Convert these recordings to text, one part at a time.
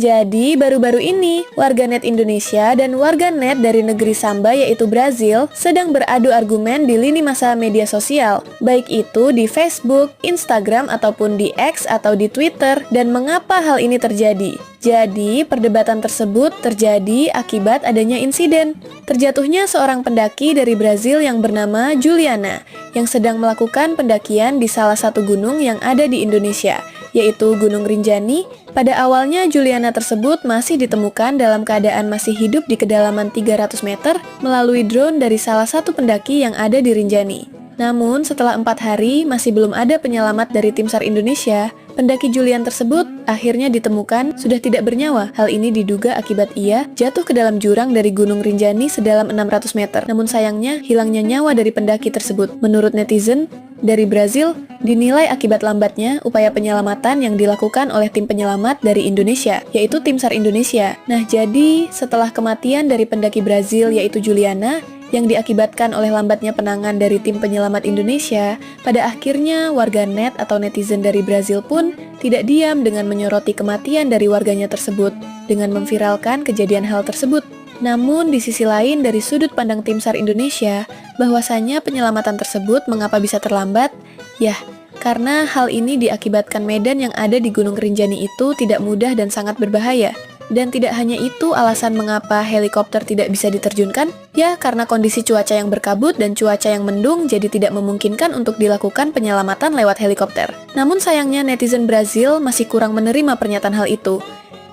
Jadi, baru-baru ini, warganet Indonesia dan warganet dari negeri Samba yaitu Brazil sedang beradu argumen di lini masa media sosial, baik itu di Facebook, Instagram, ataupun di X atau di Twitter, dan mengapa hal ini terjadi. Jadi, perdebatan tersebut terjadi akibat adanya insiden terjatuhnya seorang pendaki dari Brazil yang bernama Juliana, yang sedang melakukan pendakian di salah satu gunung yang ada di Indonesia, yaitu Gunung Rinjani. Pada awalnya Juliana tersebut masih ditemukan dalam keadaan masih hidup di kedalaman 300 meter melalui drone dari salah satu pendaki yang ada di Rinjani. Namun setelah 4 hari masih belum ada penyelamat dari tim SAR Indonesia, pendaki Julian tersebut akhirnya ditemukan sudah tidak bernyawa. Hal ini diduga akibat ia jatuh ke dalam jurang dari Gunung Rinjani sedalam 600 meter. Namun sayangnya hilangnya nyawa dari pendaki tersebut. Menurut netizen dari Brazil, dinilai akibat lambatnya upaya penyelamatan yang dilakukan oleh tim penyelamat dari Indonesia, yaitu tim SAR Indonesia. Nah, jadi setelah kematian dari pendaki Brazil yaitu Juliana, yang diakibatkan oleh lambatnya penanganan dari tim penyelamat Indonesia, pada akhirnya warganet atau netizen dari Brazil pun tidak diam dengan menyoroti kematian dari warganya tersebut, dengan memviralkan kejadian hal tersebut. Namun di sisi lain dari sudut pandang tim SAR Indonesia, bahwasanya penyelamatan tersebut mengapa bisa terlambat? Yah, karena hal ini diakibatkan medan yang ada di Gunung Rinjani itu tidak mudah dan sangat berbahaya. Dan tidak hanya itu alasan mengapa helikopter tidak bisa diterjunkan, ya karena kondisi cuaca yang berkabut dan cuaca yang mendung jadi tidak memungkinkan untuk dilakukan penyelamatan lewat helikopter. Namun sayangnya netizen Brazil masih kurang menerima pernyataan hal itu.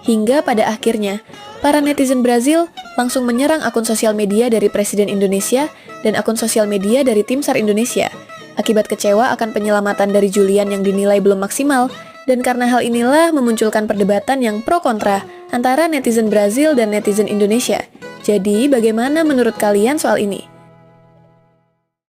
Hingga pada akhirnya, para netizen Brazil langsung menyerang akun sosial media dari Presiden Indonesia dan akun sosial media dari tim SAR Indonesia. Akibat kecewa akan penyelamatan dari Julian yang dinilai belum maksimal, dan karena hal inilah memunculkan perdebatan yang pro kontra antara netizen Brazil dan netizen Indonesia. Jadi, bagaimana menurut kalian soal ini?